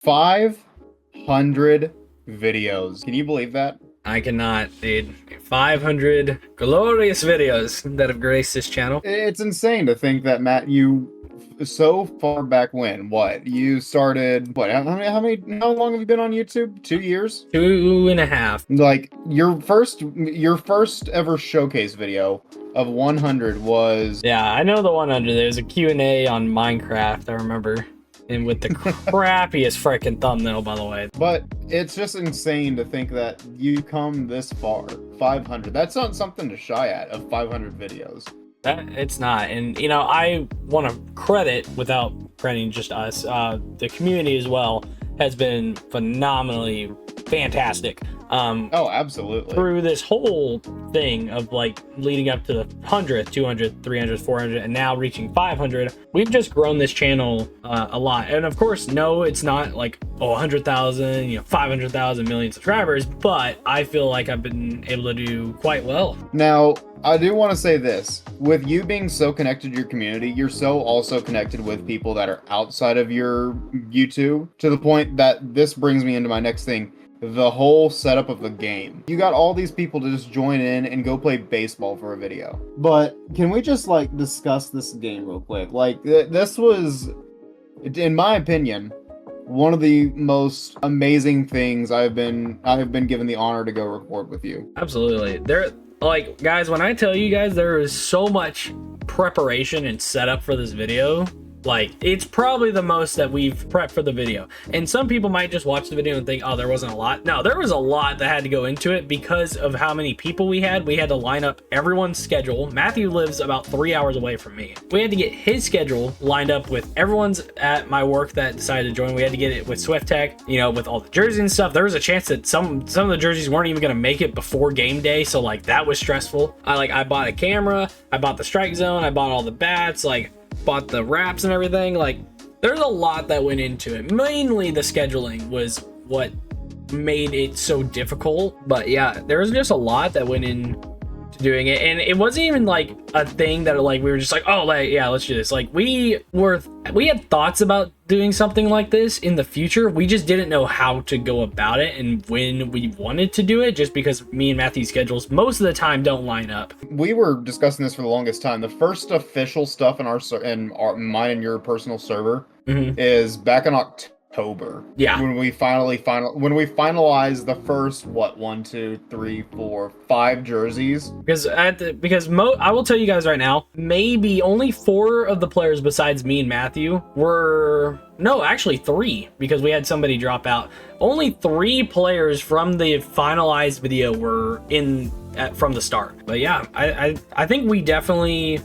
500 videos. Can you believe that? I cannot, dude. 500 glorious videos that have graced this channel. It's insane to think that, Matt, you so far back when, what? You started, what? How long have you been on YouTube? 2 years? 2.5. Like, your first ever showcase video of 100 was... Yeah, I know the one under there. There's a Q&A on Minecraft, I remember. And with the crappiest freaking thumbnail, by the way. But it's just insane to think that you come this far. 500. That's not something to shy at, of 500 videos. It's not. And, you know, I want to credit, without crediting just us, the community as well has been phenomenally fantastic. Oh, absolutely. Through this whole thing of like leading up to the 100th, 200th, 300th, 400th, and now reaching 500, we've just grown this channel a lot. And of course, no, it's not like 100,000, 500,000 million subscribers, but I feel like I've been able to do quite well. Now, I do want to say this. With you being so connected to your community, you're so also connected with people that are outside of your YouTube, to the point that this brings me into my next thing. The whole setup of the game. You got all these people to just join in and go play baseball for a video. But can we just like discuss this game real quick? Like this was, in my opinion, one of the most amazing things I've been given the honor to go record with you. Absolutely. Like, guys, when I tell you guys there is so much preparation and setup for this video, like, it's probably the most that we've prepped for the video. And some people might just watch the video and think, oh, there wasn't a lot. No, there was a lot that had to go into it because of how many people we had. We had to line up everyone's schedule. Matthew lives about 3 hours away from me. We had to get his schedule lined up with everyone's at my work that decided to join. We had to get it with Swift Tech, with all the jerseys and stuff. There was a chance that some of the jerseys weren't even going to make it before game day. So like that was stressful. I bought a camera, I bought the strike zone, I bought all the bats, bought the wraps and everything. Like, there's a lot that went into it. Mainly the scheduling was what made it so difficult, but yeah, there was just a lot that went in to doing it. And it wasn't even like a thing that like we were just like, oh, like, yeah, let's do this. Like, we had thoughts about doing something like this in the future. We just didn't know how to go about it and when we wanted to do it, just because me and Matthew's schedules most of the time don't line up. We were discussing this for the longest time. The first official stuff in mine and your personal server is back in October. Yeah. When we finalized the first 5 jerseys. Because I will tell you guys right now, maybe only 4 of the players besides me and Matthew actually 3, because we had somebody drop out. Only 3 players from the finalized video were in from the start. But yeah, I think we definitely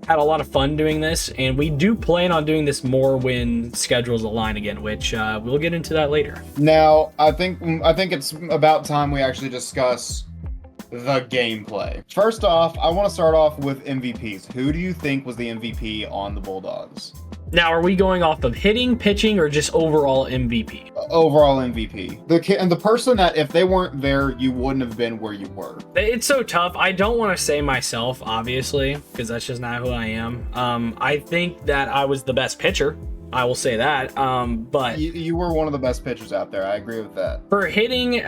had a lot of fun doing this, and we do plan on doing this more when schedules align again, which we'll get into that later. Now, I think it's about time we actually discuss the gameplay. First off, I want to start off with MVPs. Who do you think was the MVP on the Bulldogs? Now, are we going off of hitting, pitching, or just overall MVP? Overall MVP. The person that if they weren't there, you wouldn't have been where you were. It's so tough. I don't want to say myself, obviously, because that's just not who I am. I think that I was the best pitcher. I will say that. But you were one of the best pitchers out there. I agree with that. For hitting,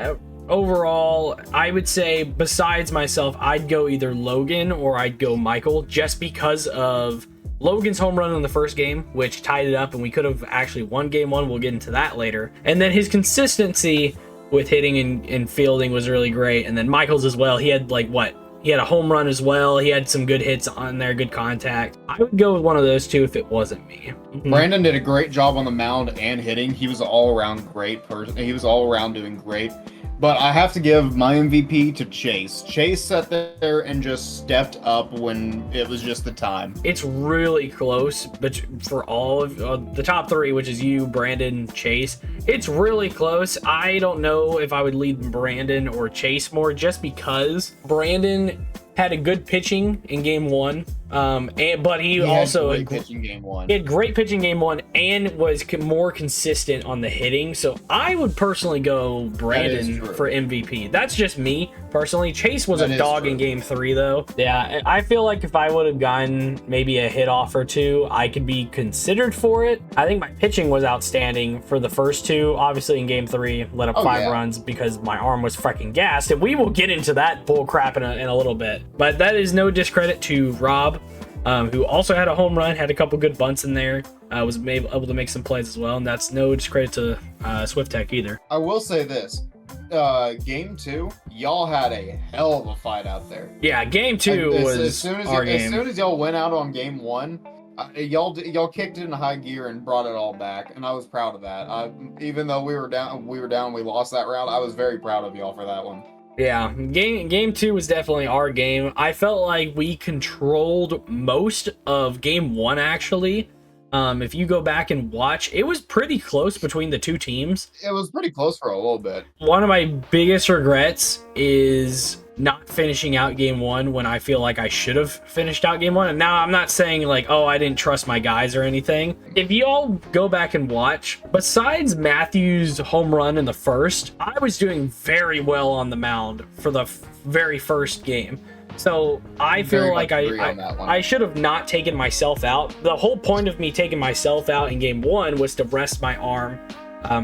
overall, I would say besides myself, I'd go either Logan or I'd go Michael, just because of Logan's home run in the first game, which tied it up, and we could have actually won game 1. We'll get into that later. And then his consistency with hitting and fielding was really great. And then Michael's as well. He had he had a home run as well. He had some good hits on there, good contact. I would go with one of those two if it wasn't me. Brandon did a great job on the mound and hitting. He was all around great person. He was all around doing great. But I have to give my MVP to Chase. Chase sat there and just stepped up when it was just the time. It's really close, but for all of the top 3, which is you, Brandon, Chase, it's really close. I don't know if I would lead Brandon or Chase more, just because Brandon had a good pitching in game 1. But he also had great pitching game one. He had great pitching game one and was more consistent on the hitting. So I would personally go Brandon for MVP. That's just me personally. Chase was a dog in game 3 though. Yeah, I feel like if I would have gotten maybe a hit off or two, I could be considered for it. I think my pitching was outstanding for the first 2. Obviously in game 3, let up 5 runs because my arm was freaking gassed. And we will get into that bull crap in a little bit. But that is no discredit to Rob, who also had a home run, had a couple good bunts in there, was able to make some plays as well, and that's no discredit to Swift Tech either. I will say this. Game 2, y'all had a hell of a fight out there. Yeah, game 2 was as soon as y'all went out on game 1, y'all kicked it in high gear and brought it all back, and I was proud of that. Even though we were down, we lost that round. I was very proud of y'all for that one. Yeah, game 2 was definitely our game. I felt like we controlled most of game 1 actually. If you go back and watch, it was pretty close between the 2 teams. It was pretty close for a little bit. One of my biggest regrets is not finishing out game 1 when I feel like I should have finished out game 1. And now I'm not saying like, oh, I didn't trust my guys or anything. If you all go back and watch, besides Matthew's home run in the first, I was doing very well on the mound for the very first game. So I feel like I should have not taken myself out. The whole point of me taking myself out in game 1 was to rest my arm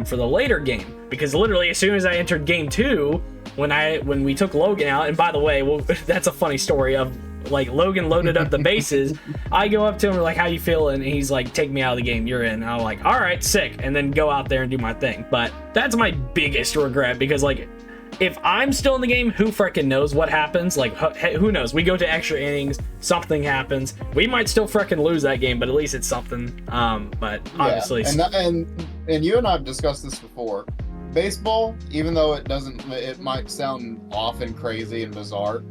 for the later game, because literally as soon as I entered game 2, when we took Logan out, and by the way, well, that's a funny story of like Logan loaded up the bases. I go up to him like, how you feeling? And he's like, take me out of the game, you're in. And I'm like, all right, sick, and then go out there and do my thing. But that's my biggest regret, because like, if I'm still in the game, who freaking knows what happens? Like, who knows? We go to extra innings, something happens. We might still freaking lose that game, but at least it's something. But obviously, and you and I have discussed this before. Baseball, even though it might sound off and crazy and bizarre,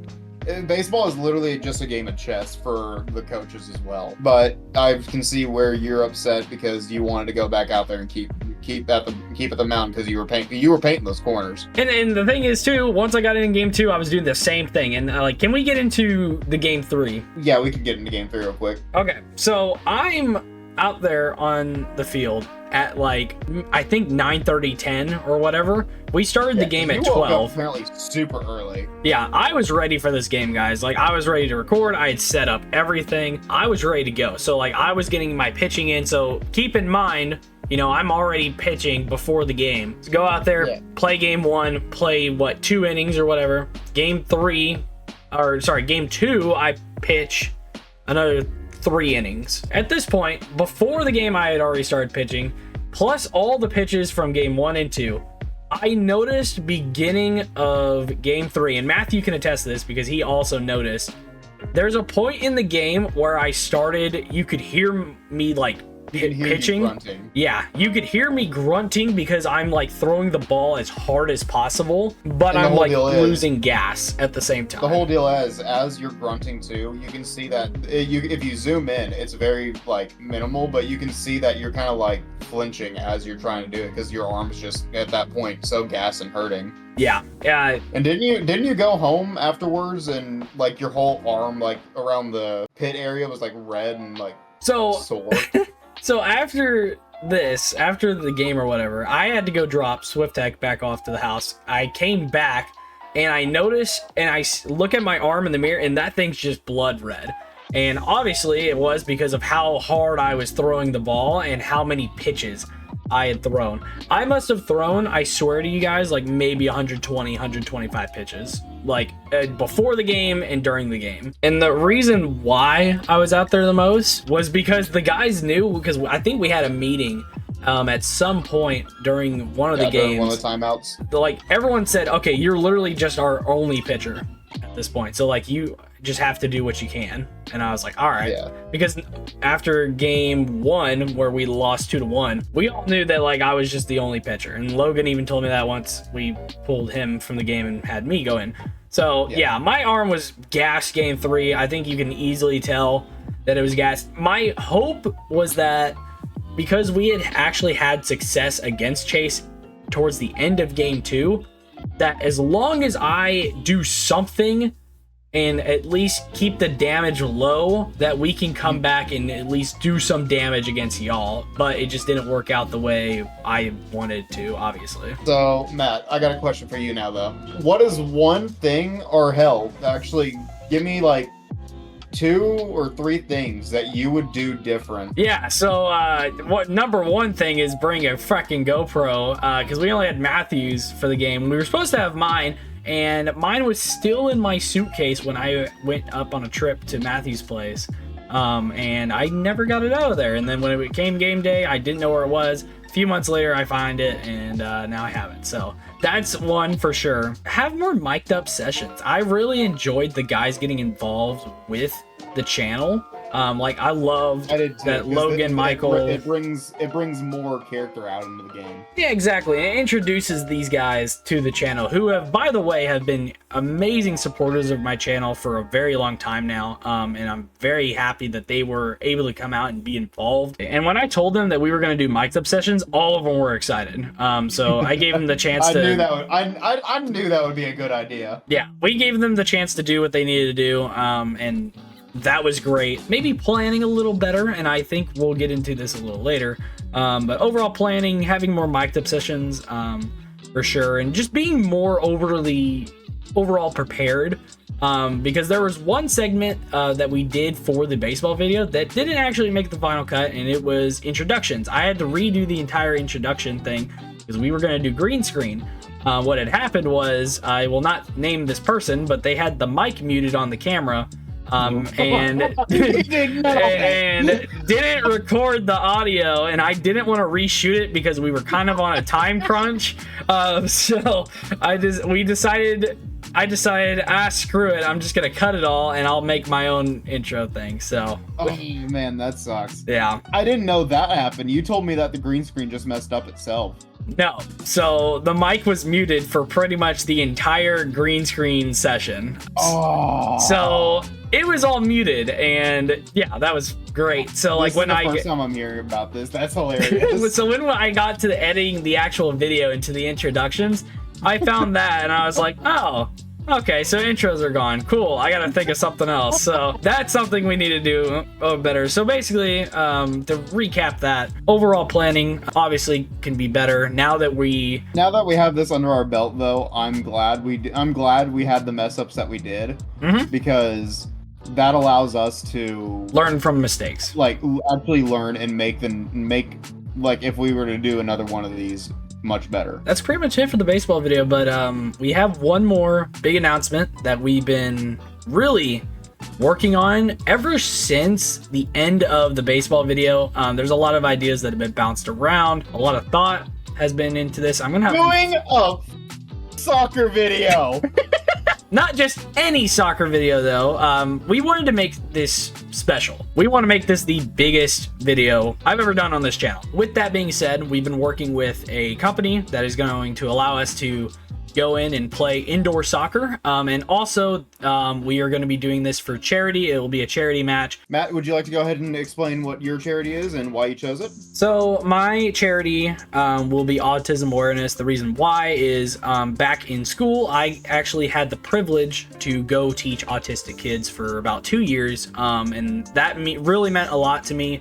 baseball is literally just a game of chess for the coaches as well. But I can see where you're upset because you wanted to go back out there and keep at the mound because you were painting those corners. And the thing is too, once I got in game 2, I was doing the same thing. And like, can we get into the game 3? Yeah, we can get into game 3 real quick. Okay, so I'm out there on the field at like, I think 9:30, 10 or whatever. We started the game at 12. Apparently super early. Yeah, I was ready for this game, guys. Like, I was ready to record. I had set up everything. I was ready to go. So like, I was getting my pitching in. So keep in mind, you know, I'm already pitching before the game. So go out there, play game 1, play 2 innings or whatever. Game 2, I pitch another 3 innings. At this point, before the game, I had already started pitching, plus all the pitches from game 1 and 2. I noticed beginning of game 3, and Matthew can attest to this because he also noticed, there's a point in the game where I started, you could hear me like pitching. Yeah, you could hear me grunting because I'm like throwing the ball as hard as possible, but I'm like losing gas at the same time. The whole deal is, as you're grunting too, you can see that if you zoom in, it's very like minimal, but you can see that you're kind of like flinching as you're trying to do it because your arm's just at that point so gassed and hurting. Yeah. And didn't you go home afterwards and like your whole arm like around the pit area was like red and like sore? So after the game or whatever, I had to go drop Swift Tech back off to the house. I came back and I noticed, and I look at my arm in the mirror, and that thing's just blood red. And obviously it was because of how hard I was throwing the ball and how many pitches I had thrown. I must have thrown, I swear to you guys, like maybe 120, 125 pitches, like before the game and during the game. And the reason why I was out there the most was because the guys knew, because I think we had a meeting at some point during one of the games. One of the timeouts. Like, everyone said, okay, you're literally just our only pitcher at this point. So like, you just have to do what you can. And I was like, all right. Yeah. Because after game 1, where we lost 2-1, we all knew that like I was just the only pitcher. And Logan even told me that once we pulled him from the game and had me go in. So yeah, my arm was gassed game 3. I think you can easily tell that it was gassed. My hope was that because we had actually had success against Chase towards the end of game 2, that as long as I do something and at least keep the damage low, that we can come back and at least do some damage against y'all. But it just didn't work out the way I wanted to, obviously. So, Matt, I got a question for you now, though. What is one thing, or hell, actually, give me like 2 or 3 things that you would do different? Yeah, so what number one thing is bring a freaking GoPro, because we only had Matthew's for the game. We were supposed to have mine, and mine was still in my suitcase when I went up on a trip to Matthew's place, and I never got it out of there. And then when it came game day, I didn't know where it was. A few months later, I find it, and now I have it. So that's one for sure. Have more mic'd up sessions. I really enjoyed the guys getting involved with the channel. Like I loved that Logan, Michael. It brings more character out into the game. Yeah, exactly. It introduces these guys to the channel, who have, by the way, have been amazing supporters of my channel for a very long time now. And I'm very happy that they were able to come out and be involved. And when I told them that we were going to do mic'd up sessions, all of them were excited. So I gave them the chance I knew that would be a good idea. Yeah, we gave them the chance to do what they needed to do. And that was great. Maybe planning a little better, and I think we'll get into this a little later. But overall planning, having more mic'd up sessions, for sure, and just being more overall prepared. Because there was one segment that we did for the baseball video that didn't actually make the final cut, and it was introductions. I had to redo the entire introduction thing because we were going to do green screen. What had happened was, I will not name this person, but they had the mic muted on the camera. And didn't record the audio, and I didn't want to reshoot it because we were kind of on a time crunch. So I decided, screw it, I'm just gonna cut it all and I'll make my own intro thing. So oh man, that sucks. Yeah, I didn't know that happened. You told me that the green screen just messed up itself. No, so the mic was muted for pretty much the entire green screen session. Oh. So it was all muted, and yeah, that was great. So like when I first time I'm hearing about this, that's hilarious. So when I got to the editing the actual video into the introductions, I found that and I was like, oh, okay, so intros are gone. Cool, I gotta think of something else. So that's something we need to do better. So basically, to recap that, overall planning obviously can be better. Now that we have this under our belt, though, I'm glad we had the mess ups that we did, because that allows us to learn from mistakes. Like actually learn and make like if we were to do another one of these, much better. That's pretty much it for the baseball video, but we have one more big announcement that we've been really working on ever since the end of the baseball video. There's a lot of ideas that have been bounced around. A lot of thought has been into this. I'm gonna have doing a soccer video. Not just any soccer video though. We wanted to make this special. We want to make this the biggest video I've ever done on this channel. With that being said, we've been working with a company that is going to allow us to go in and play indoor soccer. And also, we are going to be doing this for charity. It will be a charity match. Matt, would you like to go ahead and explain what your charity is and why you chose it? So my charity will be autism awareness. The reason why is back in school, I actually had the privilege to go teach autistic kids for about 2 years. And that really meant a lot to me.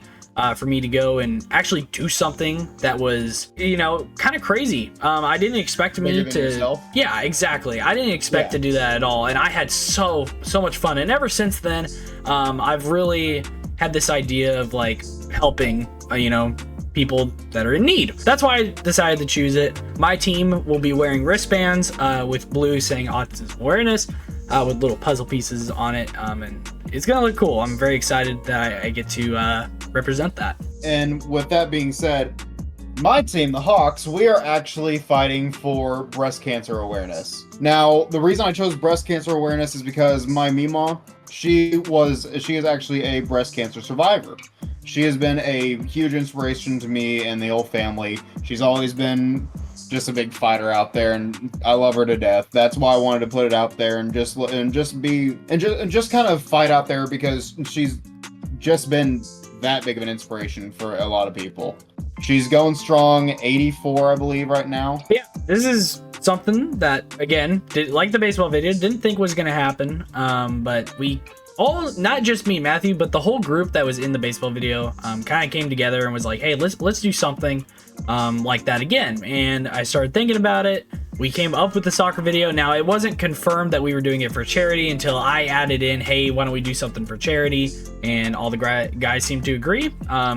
For me to go and actually do something that was, you know, kind of crazy. I didn't expect me to. Yourself? Yeah, exactly. I didn't expect to do that at all, and I had so much fun. And ever since then, I've really had this idea of like helping, you know, people that are in need. That's why I decided to choose it. My team will be wearing wristbands with blue saying autism awareness, with little puzzle pieces on it, and it's gonna look cool. I'm very excited that I get to represent that. And with that being said, my team, the Hawks, we are actually fighting for breast cancer awareness. Now, the reason I chose breast cancer awareness is because my Mima, she is actually a breast cancer survivor. She has been a huge inspiration to me and the whole family. She's always been just a big fighter out there, and I love her to death. That's why I wanted to put it out there and just kind of fight out there, because she's just been that big of an inspiration for a lot of people. She's going strong, 84, I believe, right now. Yeah, this is something that, again, like the baseball video, didn't think was going to happen. But we all, not just me, Matthew, but the whole group that was in the baseball video kind of came together and was like, hey, let's do something like that again. And I started thinking about it. We came up with the soccer video. Now, it wasn't confirmed that we were doing it for charity until I added in, hey, why don't we do something for charity? And all the guys seemed to agree.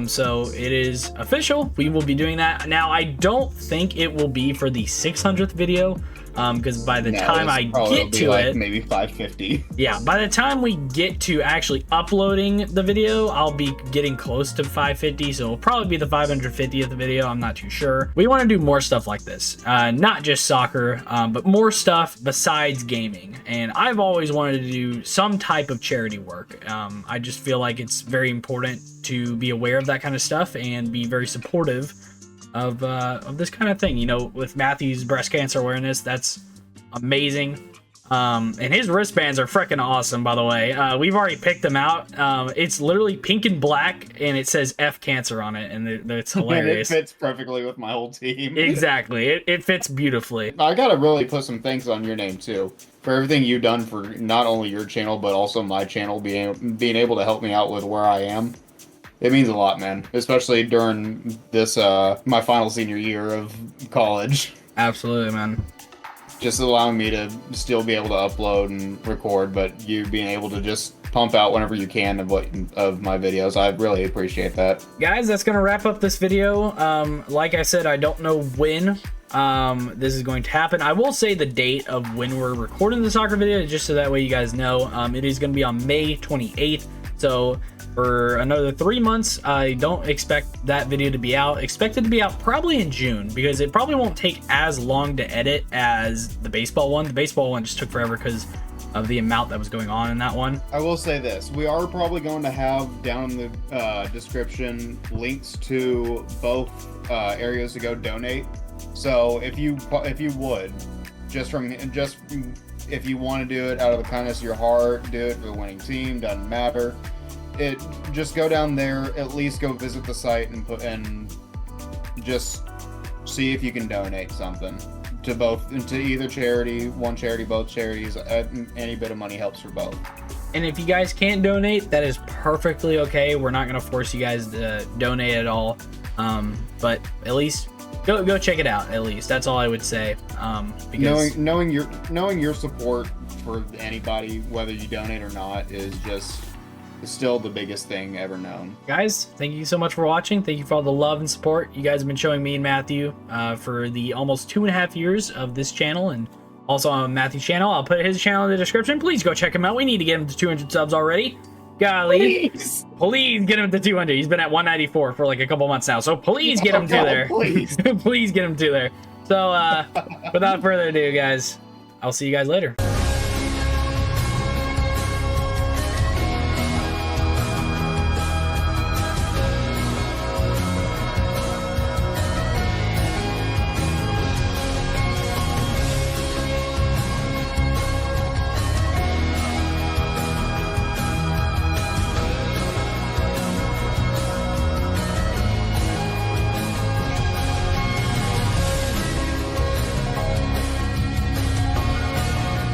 So it is official. We will be doing that. Now, I don't think it will be for the 600th video, because by the time I get to like it, maybe 550. yeah, by the time we get to actually uploading the video, I'll be getting close to 550, so it'll probably be the 550th video. I'm not too sure. We want to do more stuff like this, not just soccer, but more stuff besides gaming. And I've always wanted to do some type of charity work. I just feel like it's very important to be aware of that kind of stuff and be very supportive of this kind of thing. You know, with Matthew's breast cancer awareness, that's amazing. And his wristbands are freaking awesome, by the way. We've already picked them out. It's literally pink and black, and it says F cancer on it, and it's hilarious. And it fits perfectly with my whole team. Exactly. It fits beautifully. I gotta really put some thanks on your name too, for everything you've done for not only your channel but also my channel, being able to help me out with where I am. It means a lot, man, especially during this my final senior year of college. Absolutely, man. Just allowing me to still be able to upload and record, but you being able to just pump out whenever you can of my videos. I really appreciate that. Guys, that's gonna wrap up this video. Like I said, I don't know when this is going to happen. I will say the date of when we're recording the soccer video, just so that way you guys know. It is going to be on May 28th. So for another 3 months, I don't expect that video to be out. Expect it to be out probably in June, because it probably won't take as long to edit as the baseball one. The baseball one just took forever because of the amount that was going on in that one. I will say this, we are probably going to have down in the description links to both areas to go donate. So if you would, if you want to do it out of the kindness of your heart, do it for the winning team, doesn't matter. Just go down there, at least go visit the site and just see if you can donate something to either charity, one charity, both charities. Any bit of money helps for both. And if you guys can't donate, that is perfectly okay. We're not going to force you guys to donate at all. But at least go check it out. At least that's all I would say. Because knowing your support for anybody, whether you donate or not, is still the biggest thing ever known. Guys, thank you so much for watching. Thank you for all the love and support you guys have been showing me and Matthew for the almost 2.5 years of this channel, and also on Matthew's channel. I'll put his channel in the description. Please go check him out. We need to get him to 200 subs already. Golly, please get him to 200. He's been at 194 for like a couple months now, so please get him to there. Please. Please get him to there. So without further ado, guys, I'll see you guys later.